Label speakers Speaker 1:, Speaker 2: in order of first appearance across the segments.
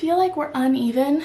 Speaker 1: feel like we're uneven,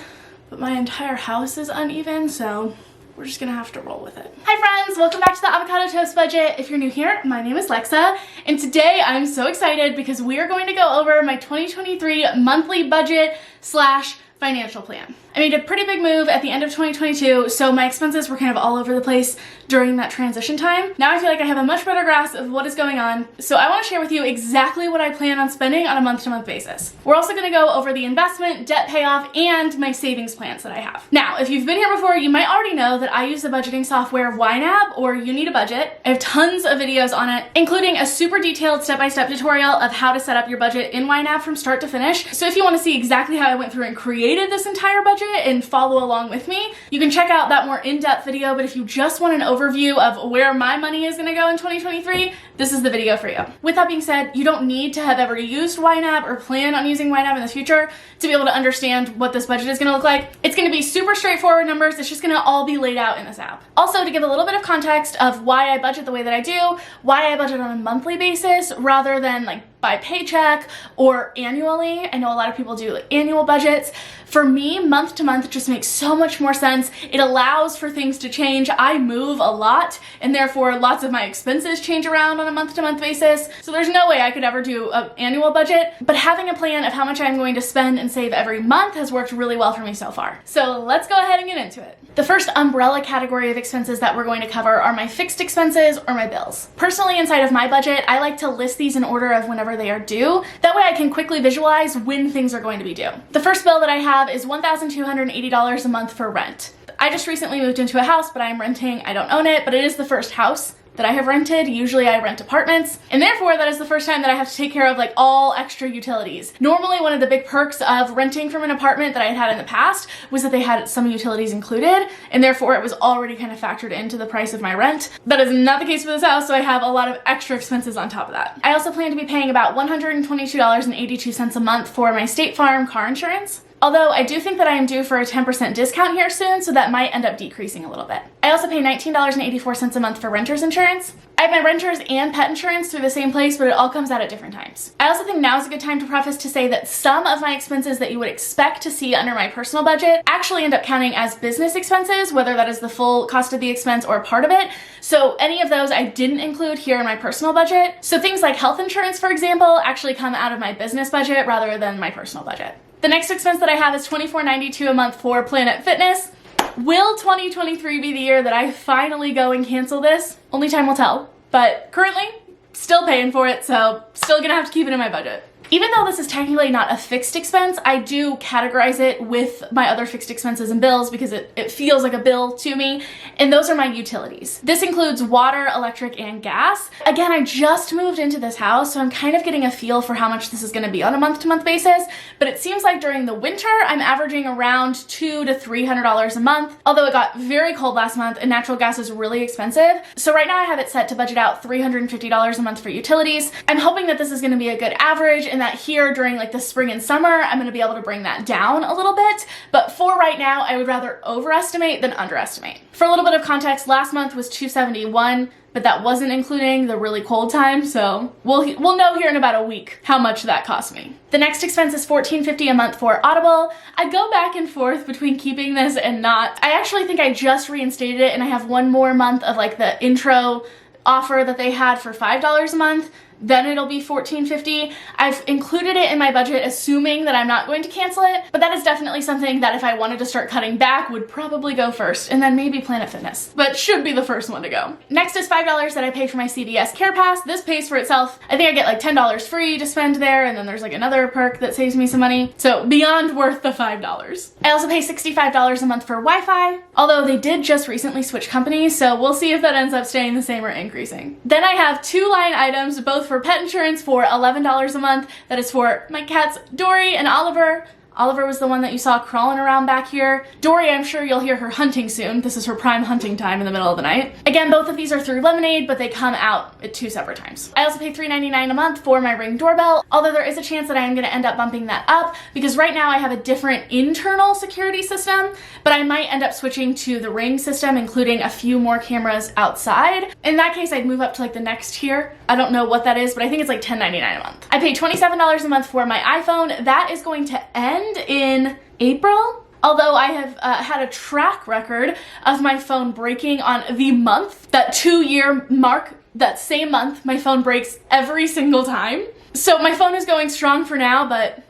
Speaker 1: but my entire house is uneven, so we're just gonna have to roll with it. Hi friends, welcome back to the Avocado Toast Budget. If you're new here, my name is Lexa, and today I'm so excited because we are going to go over my 2023 monthly budget slash financial plan. I made a pretty big move at the end of 2022, so my expenses were kind of all over the place during that transition time. Now I feel like I have a much better grasp of what is going on, so I want to share with you exactly what I plan on spending on a month-to-month basis. We're also going to go over the investment, debt payoff, and my savings plans that I have. Now, if you've been here before, you might already know that I use the budgeting software YNAB, or You Need a Budget. I have tons of videos on it, including a super detailed step-by-step tutorial of how to set up your budget in YNAB from start to finish. So if you want to see exactly how I went through and created this entire budget and follow along with me, you can check out that more in-depth video. But if you just want an overview of where my money is gonna go in 2023, this is the video for you. With that being said, you don't need to have ever used YNAB or plan on using YNAB in the future to be able to understand what this budget is gonna look like. It's gonna be super straightforward numbers. It's just gonna all be laid out in this app. Also, to give a little bit of context of why I budget the way that I do, why I budget on a monthly basis rather than like by paycheck or annually. I know a lot of people do like annual budgets. For me, month to month just makes so much more sense. It allows for things to change. I move a lot, and therefore lots of my expenses change around on a month to month basis. So there's no way I could ever do an annual budget, but having a plan of how much I'm going to spend and save every month has worked really well for me so far. So let's go ahead and get into it. The first umbrella category of expenses that we're going to cover are my fixed expenses or my bills. Personally, inside of my budget, I like to list these in order of whenever they are due. That way I can quickly visualize when things are going to be due. The first bill that I have is $1,280 a month for rent. I just recently moved into a house, but I'm renting. I don't own it, but it is the first house that I have rented. Usually I rent apartments, and therefore that is the first time that I have to take care of like all extra utilities. Normally one of the big perks of renting from an apartment that I had in the past was that they had some utilities included, and therefore it was already kind of factored into the price of my rent. That is not the case for this house, so I have a lot of extra expenses on top of that. I also plan to be paying about $122.82 a month for my State Farm car insurance. Although I do think that I am due for a 10% discount here soon, so that might end up decreasing a little bit. I also pay $19.84 a month for renter's insurance. I have my renter's and pet insurance through the same place, but it all comes out at different times. I also think now is a good time to preface to say that some of my expenses that you would expect to see under my personal budget actually end up counting as business expenses, whether that is the full cost of the expense or part of it. So any of those I didn't include here in my personal budget. So things like health insurance, for example, actually come out of my business budget rather than my personal budget. The next expense that I have is $24.92 a month for Planet Fitness. Will 2023 be the year that I finally go and cancel this? Only time will tell, but currently still paying for it, so still gonna have to keep it in my budget. Even though this is technically not a fixed expense, I do categorize it with my other fixed expenses and bills because it feels like a bill to me, and those are my utilities. This includes water, electric, and gas. Again, I just moved into this house, so I'm kind of getting a feel for how much this is gonna be on a month-to-month basis, but it seems like during the winter, I'm averaging around $200 to $300 a month, although it got very cold last month and natural gas is really expensive. So right now I have it set to budget out $350 a month for utilities. I'm hoping that this is gonna be a good average, and that here during like the spring and summer, I'm gonna be able to bring that down a little bit. But for right now, I would rather overestimate than underestimate. For a little bit of context, last month was $271, but that wasn't including the really cold time, so we'll know here in about a week how much that cost me. The next expense is $14.50 a month for Audible. I go back and forth between keeping this and not. I actually think I just reinstated it, and I have one more month of like the intro offer that they had for $5 a month. Then it'll be $14.50. I've included it in my budget assuming that I'm not going to cancel it, but that is definitely something that if I wanted to start cutting back would probably go first, and then maybe Planet Fitness, but should be the first one to go. Next is $5 that I pay for my CVS Care Pass. This pays for itself. I think I get like $10 free to spend there, and then there's like another perk that saves me some money. So beyond worth the $5. I also pay $65 a month for Wi-Fi, although they did just recently switch companies, so we'll see if that ends up staying the same or increasing. Then I have two line items, both for pet insurance for $11 a month. That is for my cats Dory and Oliver. Oliver was the one that you saw crawling around back here. Dory, I'm sure you'll hear her hunting soon. This is her prime hunting time in the middle of the night. Again, both of these are through Lemonade, but they come out at 2 separate times. I also pay $3.99 a month for my Ring doorbell, although there is a chance that I am going to end up bumping that up because right now I have a different internal security system, but I might end up switching to the Ring system, including a few more cameras outside. In that case, I'd move up to like the next tier. I don't know what that is, but I think it's like $10.99 a month. I pay $27 a month for my iPhone. That is going to end happened in April. Although I have had a track record of my phone breaking on the month, that 2-year mark, that same month, my phone breaks every single time. So my phone is going strong for now, but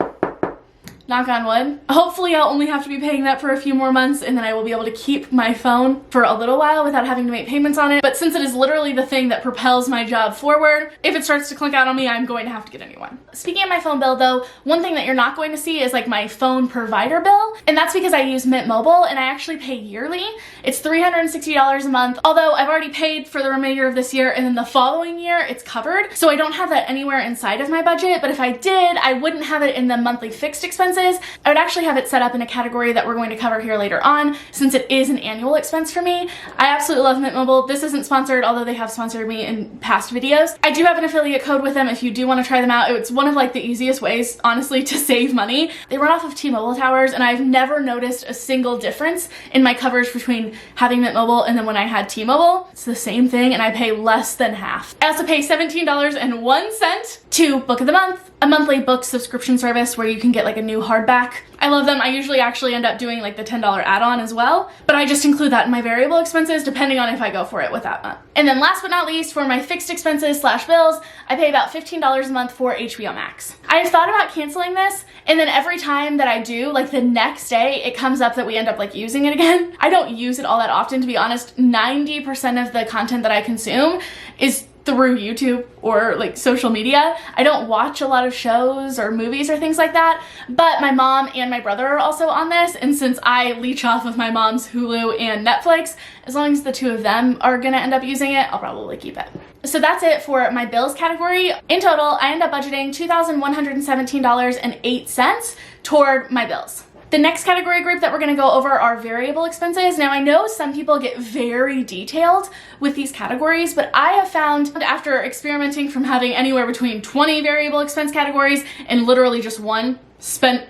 Speaker 1: knock on wood. Hopefully I'll only have to be paying that for a few more months, and then I will be able to keep my phone for a little while without having to make payments on it. But since it is literally the thing that propels my job forward, if it starts to clink out on me, I'm going to have to get a new one. Speaking of my phone bill though, one thing that you're not going to see is like my phone provider bill, and that's because I use Mint Mobile and I actually pay yearly. It's $360 a month, although I've already paid for the remainder of this year, and then the following year it's covered. So I don't have that anywhere inside of my budget, but if I did, I wouldn't have it in the monthly fixed expenses. I would actually have it set up in a category that we're going to cover here later on, since it is an annual expense for me. I absolutely love Mint Mobile. This isn't sponsored, although they have sponsored me in past videos. I do have an affiliate code with them if you do want to try them out. It's one of like the easiest ways, honestly, to save money. They run off of T-Mobile towers, and I've never noticed a single difference in my coverage between having Mint Mobile and then when I had T-Mobile. It's the same thing, and I pay less than half. I also pay $17.01 to Book of the Month, a monthly book subscription service where you can get like a new hardback. I love them. I usually actually end up doing like the $10 add-on as well, but I just include that in my variable expenses depending on if I go for it with that month. And then last but not least, for my fixed expenses / bills, I pay about $15 a month for HBO Max. I have thought about canceling this, and then every time that I do, like the next day, it comes up that we end up like using it again. I don't use it all that often, to be honest. 90% of the content that I consume is through YouTube or like social media. I don't watch a lot of shows or movies or things like that, but my mom and my brother are also on this, and since I leech off of my mom's Hulu and Netflix, as long as the two of them are gonna end up using it, I'll probably keep it. So that's it for my bills category. In total, I end up budgeting $2,117.08 toward my bills. The next category group that we're gonna go over are variable expenses. Now, I know some people get very detailed with these categories, but I have found after experimenting from having anywhere between 20 variable expense categories and literally just one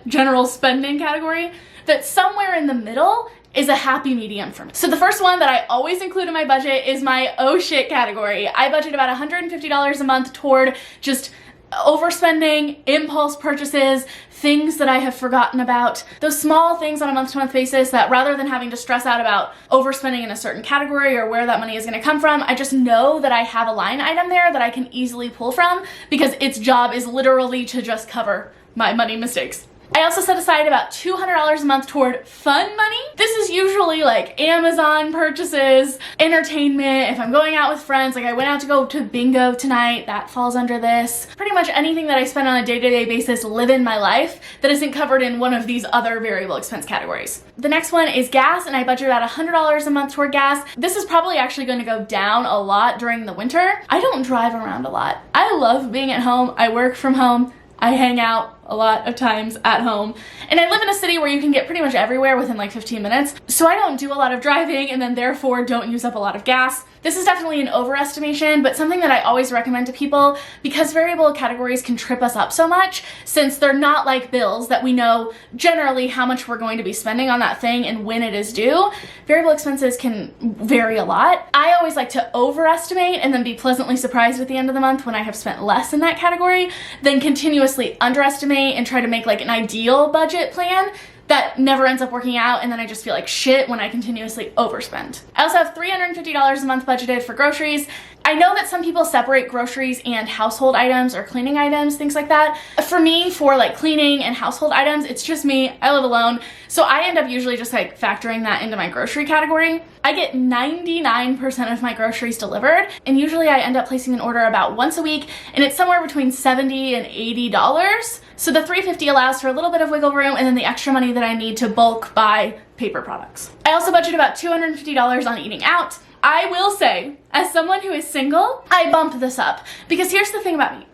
Speaker 1: general spending category, that somewhere in the middle is a happy medium for me. So the first one that I always include in my budget is my oh shit category. I budget about $150 a month toward just overspending, impulse purchases, things that I have forgotten about, those small things on a month-to-month basis that rather than having to stress out about overspending in a certain category or where that money is going to come from, I just know that I have a line item there that I can easily pull from because its job is literally to just cover my money mistakes. I also set aside about $200 a month toward fun money. This is usually like Amazon purchases, entertainment, if I'm going out with friends, like I went out to go to bingo tonight, that falls under this. Pretty much anything that I spend on a day-to-day basis living my life that isn't covered in one of these other variable expense categories. The next one is gas, and I budget about $100 a month toward gas. This is probably actually going to go down a lot during the winter. I don't drive around a lot. I love being at home. I work from home. I hang out a lot of times at home, and I live in a city where you can get pretty much everywhere within like 15 minutes, so I don't do a lot of driving and then therefore don't use up a lot of gas. This is definitely an overestimation, but something that I always recommend to people because variable categories can trip us up so much since they're not like bills that we know generally how much we're going to be spending on that thing and when it is due. Variable expenses can vary a lot. I always like to overestimate and then be pleasantly surprised at the end of the month when I have spent less in that category than continuously underestimate and try to make like an ideal budget plan that never ends up working out, and then I just feel like shit when I continuously overspend. I also have $350 a month budgeted for groceries. I know that some people separate groceries and household items or cleaning items, things like that. For me, for like cleaning and household items, it's just me. I live alone. So I end up usually just like factoring that into my grocery category. I get 99% of my groceries delivered, and usually I end up placing an order about once a week, and it's somewhere between $70 and $80. So the $350 allows for a little bit of wiggle room and then the extra money that I need to bulk buy paper products. I also budget about $250 on eating out. I will say, as someone who is single, I bump this up because here's the thing about me,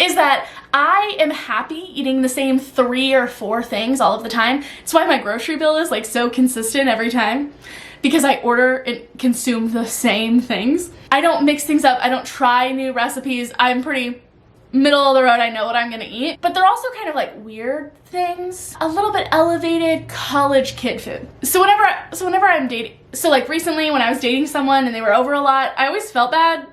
Speaker 1: is that I am happy eating the same 3 or 4 things all of the time. It's why my grocery bill is like so consistent every time, because I order and consume the same things. I don't mix things up. I don't try new recipes. I'm pretty middle of the road. I know what I'm gonna eat, but they're also kind of like weird things, a little bit elevated college kid food. So whenever I'm dating, so like recently when I was dating someone and they were over a lot, I always felt bad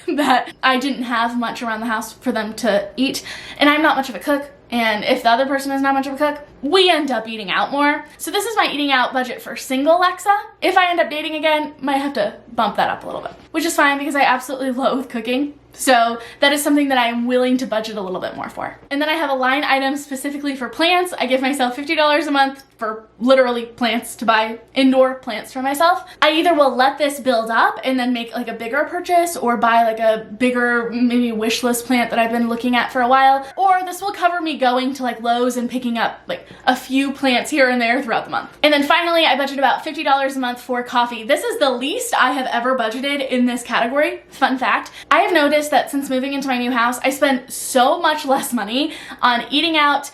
Speaker 1: that I didn't have much around the house for them to eat, and I'm not much of a cook. and if the other person is not much of a cook, we end up eating out more. So this is my eating out budget for single Lexa. If I end up dating again, might have to bump that up a little bit, which is fine because I absolutely loathe cooking. So that is something that I am willing to budget a little bit more for. And then I have a line item specifically for plants. I give myself $50 a month for literally plants, to buy indoor plants for myself. I either will let this build up and then make like a bigger purchase, or buy like a bigger maybe wish list plant that I've been looking at for a while, or this will cover me going to like Lowe's and picking up like a few plants here and there throughout the month. And then finally, I budget about $50 a month for coffee. This is the least I have ever budgeted in this category. Fun fact, I have noticed that since moving into my new house, I spend so much less money on eating out,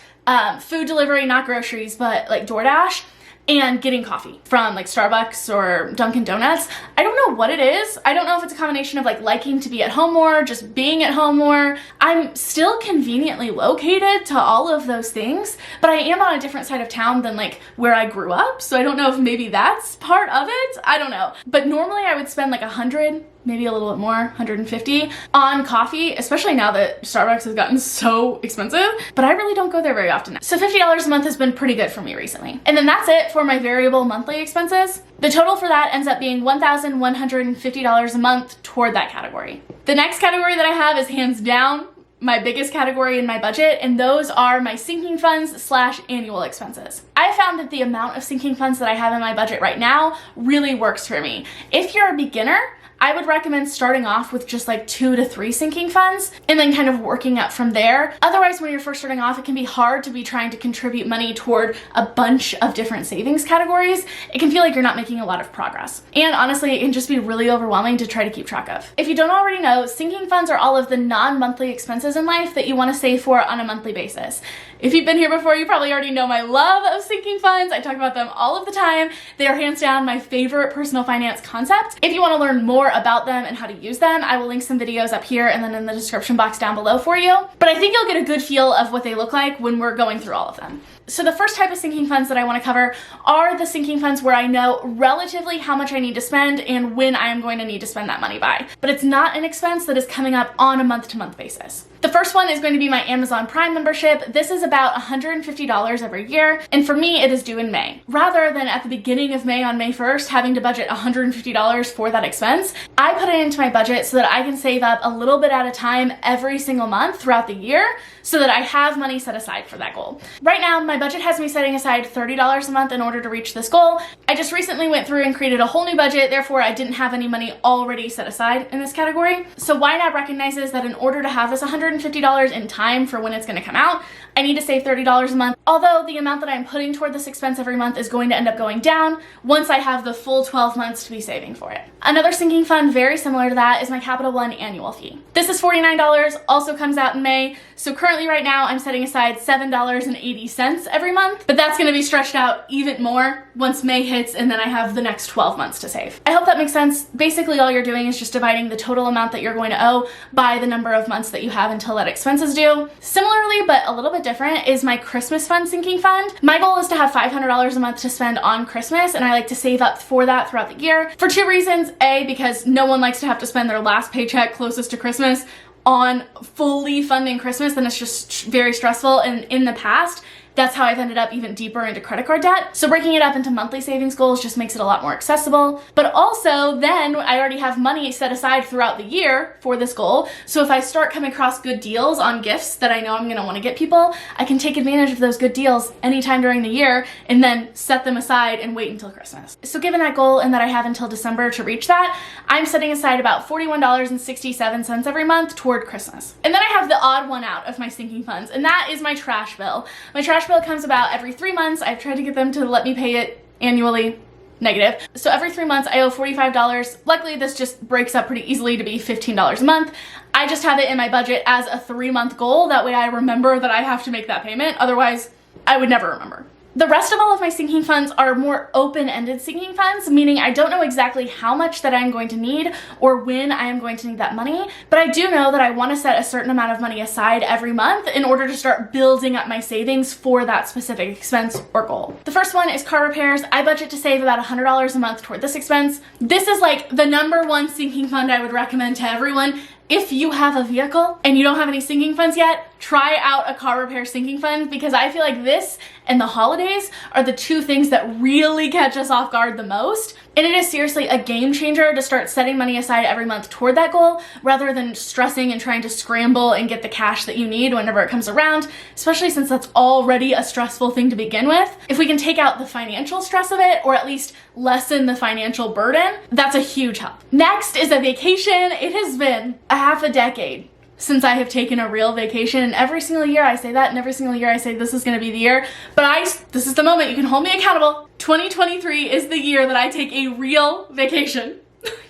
Speaker 1: food delivery, not groceries, but like DoorDash, and getting coffee from like Starbucks or Dunkin' Donuts. I don't know what it is. I don't know if it's a combination of like liking to be at home more, just being at home more. I'm still conveniently located to all of those things, but I am on a different side of town than like where I grew up. So I don't know if maybe that's part of it. I don't know. But normally I would spend like $100, maybe a little bit more, $150 on coffee, especially now that Starbucks has gotten so expensive, but I really don't go there very often now. So $50 a month has been pretty good for me recently. And then that's it for my variable monthly expenses. The total for that ends up being $1,150 a month toward that category. The next category that I have is hands down my biggest category in my budget, and those are my sinking funds / annual expenses. I found that the amount of sinking funds that I have in my budget right now really works for me. If you're a beginner, I would recommend starting off with just like 2 to 3 sinking funds and then kind of working up from there. Otherwise, when you're first starting off, it can be hard to be trying to contribute money toward a bunch of different savings categories. It can feel like you're not making a lot of progress. And honestly, it can just be really overwhelming to try to keep track of. If you don't already know, sinking funds are all of the non-monthly expenses in life that you want to save for on a monthly basis. If you've been here before, you probably already know my love of sinking funds. I talk about them all of the time. They are hands down my favorite personal finance concept. If you want to learn more about them and how to use them, I will link some videos up here and then in the description box down below for you. But I think you'll get a good feel of what they look like when we're going through all of them. So the first type of sinking funds that I want to cover are the sinking funds where I know relatively how much I need to spend and when I am going to need to spend that money by. But it's not an expense that is coming up on a month-to-month basis. The first one is going to be my Amazon Prime membership. This is about $150 every year, and for me, it is due in May. Rather than at the beginning of May on May 1st, having to budget $150 for that expense, I put it into my budget so that I can save up a little bit at a time every single month throughout the year so that I have money set aside for that goal. Right now, my budget has me setting aside $30 a month in order to reach this goal. I just recently went through and created a whole new budget, therefore I didn't have any money already set aside in this category. So YNAB recognizes that in order to have this $150 in time for when it's going to come out, I need to save $30 a month, although the amount that I'm putting toward this expense every month is going to end up going down once I have the full 12 months to be saving for it. Another sinking fund very similar to that is my Capital One annual fee. This is $49, also comes out in May, so currently right now I'm setting aside $7.80 every month, but that's going to be stretched out even more once May hits and then I have the next 12 months to save. I hope that makes sense. Basically all you're doing is just dividing the total amount that you're going to owe by the number of months that you have until that expense is due. Similarly, but a little bit different, is my Christmas fund sinking fund. My goal is to have $500 a month to spend on Christmas, and I like to save up for that throughout the year for 2 reasons. A, because no one likes to have to spend their last paycheck closest to Christmas on fully funding Christmas, then it's just very stressful, and in the past, that's how I've ended up even deeper into credit card debt. So breaking it up into monthly savings goals just makes it a lot more accessible. But also then I already have money set aside throughout the year for this goal. So if I start coming across good deals on gifts that I know I'm gonna wanna get people, I can take advantage of those good deals anytime during the year and then set them aside and wait until Christmas. So given that goal and that I have until December to reach that, I'm setting aside about $41.67 every month toward Christmas. And then I have the odd one out of my sinking funds, and that is my trash bill. My trash bill comes about every 3 months. I've tried to get them to let me pay it annually. Negative. So every 3 months I owe $45. Luckily this just breaks up pretty easily to be $15 a month. I just have it in my budget as a 3-month goal. That way I remember that I have to make that payment. Otherwise I would never remember. The rest of all of my sinking funds are more open-ended sinking funds, meaning I don't know exactly how much that I'm going to need or when I am going to need that money, but I do know that I want to set a certain amount of money aside every month in order to start building up my savings for that specific expense or goal. The first one is car repairs. I budget to save about $100 a month toward this expense. This is like the #1 sinking fund I would recommend to everyone if you have a vehicle and you don't have any sinking funds yet, try out a car repair sinking fund, because I feel like this and the holidays are the two things that really catch us off guard the most. And it is seriously a game changer to start setting money aside every month toward that goal, rather than stressing and trying to scramble and get the cash that you need whenever it comes around, especially since that's already a stressful thing to begin with. If we can take out the financial stress of it, or at least lessen the financial burden, that's a huge help. Next is a vacation. It has been a half a decade since I have taken a real vacation, and every single year I say that, and every single year I say this is gonna be the year, but this is the moment. You can hold me accountable. 2023 is the year that I take a real vacation.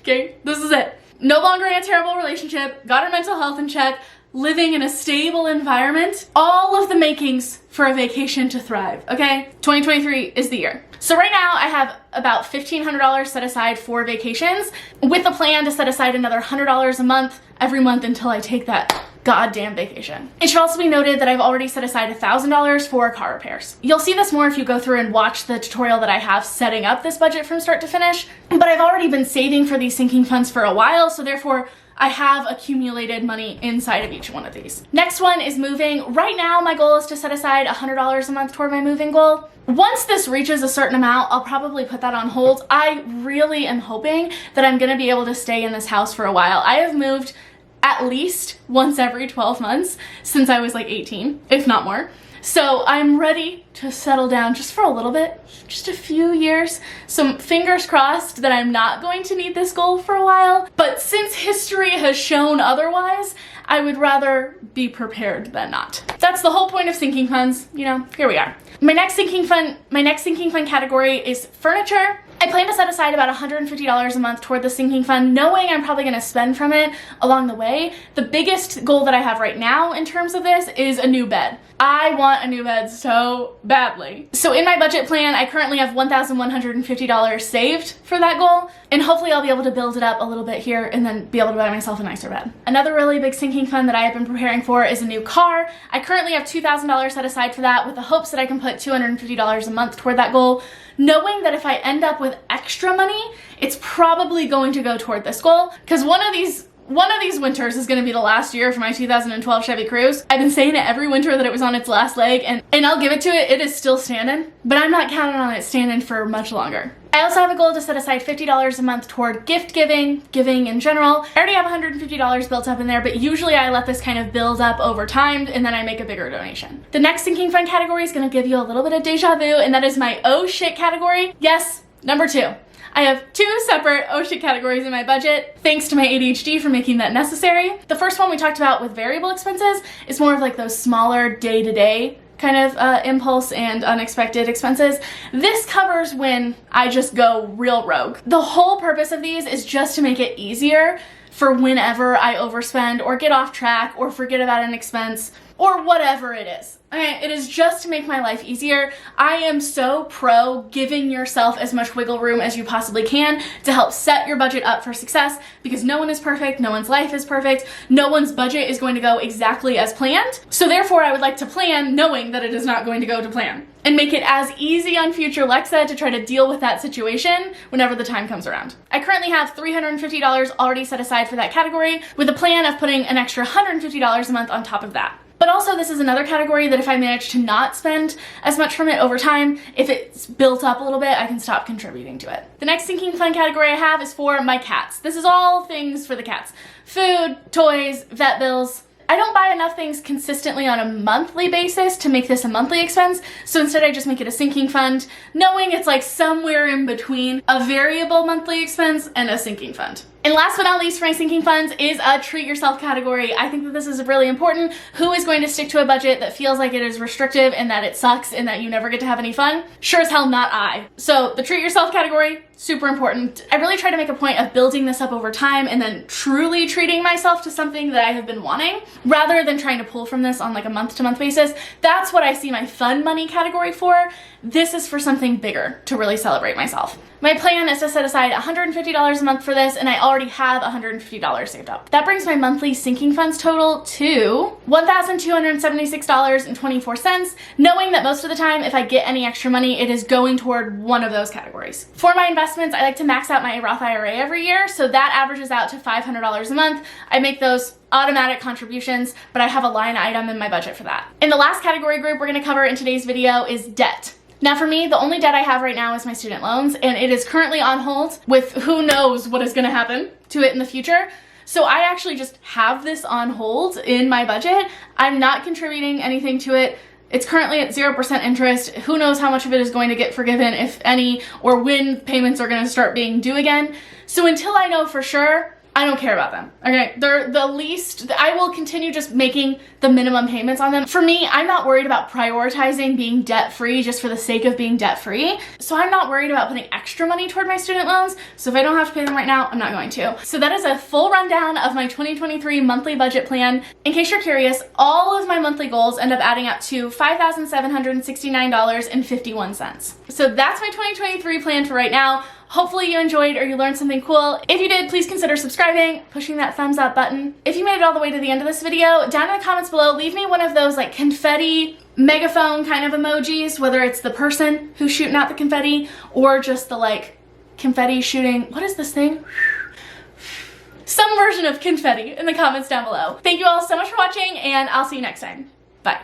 Speaker 1: Okay, this is it. No longer in a terrible relationship, got our mental health in check, living in a stable environment, all of the makings for a vacation to thrive, okay? 2023 is the year. So right now I have about $1,500 set aside for vacations, with a plan to set aside another $100 a month every month until I take that goddamn vacation. It should also be noted that I've already set aside $1,000 for car repairs. You'll see this more if you go through and watch the tutorial that I have setting up this budget from start to finish, but I've already been saving for these sinking funds for a while, so therefore I have accumulated money inside of each one of these. Next one is moving. Right now, my goal is to set aside $100 a month toward my moving goal. Once this reaches a certain amount, I'll probably put that on hold. I really am hoping that I'm gonna be able to stay in this house for a while. I have moved at least once every 12 months since I was like 18, if not more. So I'm ready to settle down just for a little bit, just a few years. So fingers crossed that I'm not going to need this goal for a while. But since history has shown otherwise, I would rather be prepared than not. That's the whole point of sinking funds. You know, here we are. My next sinking fund category is furniture. I plan to set aside about $150 a month toward the sinking fund, knowing I'm probably gonna spend from it along the way. The biggest goal that I have right now in terms of this is a new bed. I want a new bed so badly. So in my budget plan, I currently have $1,150 saved for that goal, and hopefully I'll be able to build it up a little bit here and then be able to buy myself a nicer bed. Another really big sinking fund that I have been preparing for is a new car. I currently have $2,000 set aside for that, with the hopes that I can put $250 a month toward that goal, knowing that if I end up with extra money, it's probably going to go toward this goal, because one of these winters is going to be the last year for my 2012 Chevy Cruze. I've been saying it every winter that it was on its last leg, and I'll give it to it, it is still standing, but I'm not counting on it standing for much longer. I also have a goal to set aside $50 a month toward gift giving in general. I already have $150 built up in there, but usually I let this kind of build up over time and then I make a bigger donation. The next sinking fund category is going to give you a little bit of deja vu, and that is my oh shit category. Yes, number 2. I have 2 separate oh shit categories in my budget, thanks to my ADHD for making that necessary. The first one we talked about with variable expenses is more of like those smaller day-to-day kind of impulse and unexpected expenses. This covers when I just go real rogue. The whole purpose of these is just to make it easier for whenever I overspend or get off track or forget about an expense or whatever it is. Okay, it is just to make my life easier. I am so pro giving yourself as much wiggle room as you possibly can to help set your budget up for success, because no one is perfect, no one's life is perfect, no one's budget is going to go exactly as planned. So therefore I would like to plan knowing that it is not going to go to plan, and make it as easy on future Lexa to try to deal with that situation whenever the time comes around. I currently have $350 already set aside for that category, with a plan of putting an extra $150 a month on top of that. But also this is another category that if I manage to not spend as much from it over time, if it's built up a little bit, I can stop contributing to it. The next sinking fund category I have is for my cats. This is all things for the cats. Food, toys, vet bills. I don't buy enough things consistently on a monthly basis to make this a monthly expense, so instead I just make it a sinking fund, knowing it's like somewhere in between a variable monthly expense and a sinking fund. And last but not least for my sinking funds is a treat yourself category. I think that this is really important. Who is going to stick to a budget that feels like it is restrictive and that it sucks and that you never get to have any fun? Sure as hell not I. So the treat yourself category, super important. I really try to make a point of building this up over time and then truly treating myself to something that I have been wanting, rather than trying to pull from this on like a month-to-month basis. That's what I see my fun money category for. This is for something bigger, to really celebrate myself. My plan is to set aside $150 a month for this, and I already have $150 saved up. That brings my monthly sinking funds total to $1,276.24, knowing that most of the time, if I get any extra money, it is going toward one of those categories. For my investment investments, I like to max out my Roth IRA every year, so that averages out to $500 a month. I make those automatic contributions, but I have a line item in my budget for that. And the last category group we're gonna cover in today's video is debt. Now for me, the only debt I have right now is my student loans, and it is currently on hold with who knows what is gonna happen to it in the future. So I actually just have this on hold in my budget. I'm not contributing anything to it. It's currently at 0% interest. Who knows how much of it is going to get forgiven, if any, or when payments are gonna start being due again. So until I know for sure, I don't care about them, okay? They're the least, I will continue just making the minimum payments on them. For me, I'm not worried about prioritizing being debt-free just for the sake of being debt-free. So I'm not worried about putting extra money toward my student loans. So if I don't have to pay them right now, I'm not going to. So that is a full rundown of my 2023 monthly budget plan. In case you're curious, all of my monthly goals end up adding up to $5,769.51. So that's my 2023 plan for right now. Hopefully you enjoyed or you learned something cool. If you did, please consider subscribing, pushing that thumbs up button. If you made it all the way to the end of this video, down in the comments below, leave me one of those like confetti, megaphone kind of emojis, whether it's the person who's shooting out the confetti or just the like confetti shooting, what is this thing? Some version of confetti in the comments down below. Thank you all so much for watching, and I'll see you next time. Bye.